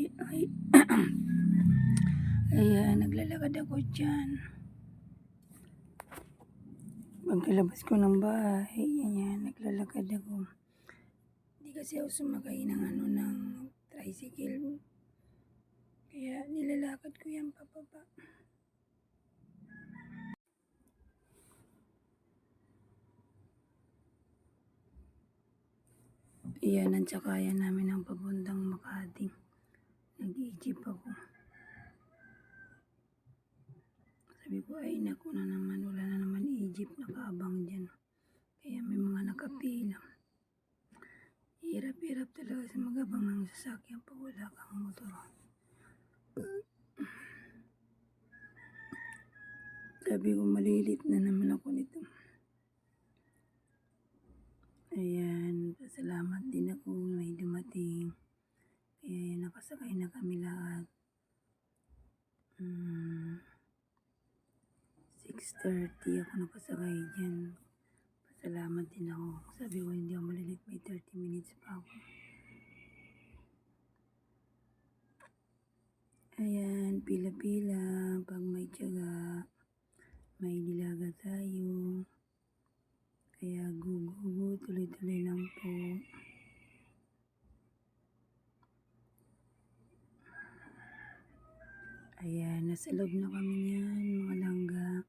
Ay, ayan, naglalakad ako dyan. Pagkalabas ko ng bahay, ayan, naglalakad ako. Hindi kasi ako sumakay ng ng tricycle. Kaya nilalakad ko yan pababa. Ayan, ang tsakayan namin ang papuntang Makati. Nag-i-jeep ako. Sabi ko, ay naku na naman, wala na naman i-jeep nakaabang dyan. Kaya may mga nakapila. Hirap-hirap talaga sa magabang ng sasakyan pag wala kang motor. Sabi ko, malilit na naman ako nito. Ayan, pasalamat din ako may dumating. Kaya nakasakay na kami lahat. 6:30 ako nakasakay dyan. Pasalamat din ako. Sabi ko, hindi ako malilit. May 30 minutes pa ako. Ayan, pila-pila. Pag may tiyaga, may nilaga tayo. Kaya gugugo, tuloy-tuloy lang po. Ayan, nasa loob na kami niyan, mga langga.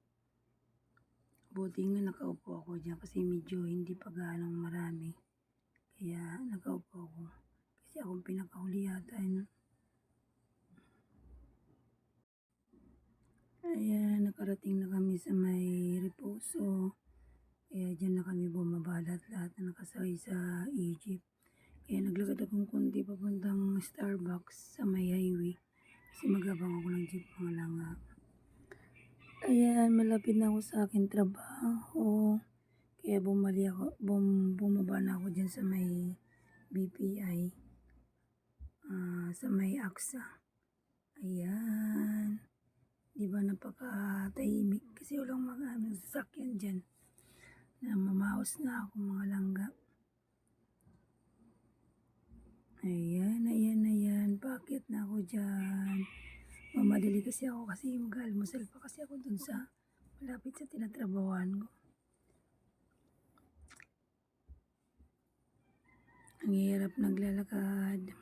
Buti nga nakaupo ako dyan kasi medyo hindi pa gaanong marami. Kaya nakaupo ako. Kasi akong pinakahuli yata. Ayan, nakarating na kami sa may Reposo. Kaya dyan na kami bumaba lahat na nakasakay sa Egypt. Kaya naglakad akong konti papuntang Starbucks sa may highway. Kasi magabang ako ng jeep mga langga. Ayan, malapit na ako sa akin trabaho. Kaya bumaba na ako dyan sa may BPI. Sa may AXA. Ayan. Diba napakatahimik kasi walang mga sasakyan dyan. Mamaos na ako mga langga. Ayan. Bakit na ako dyan? Mamadali kasi ako kasi mag-almusal pa kasi ako dun sa malapit sa tinatrabawan ko. Ang hirap naglalakad.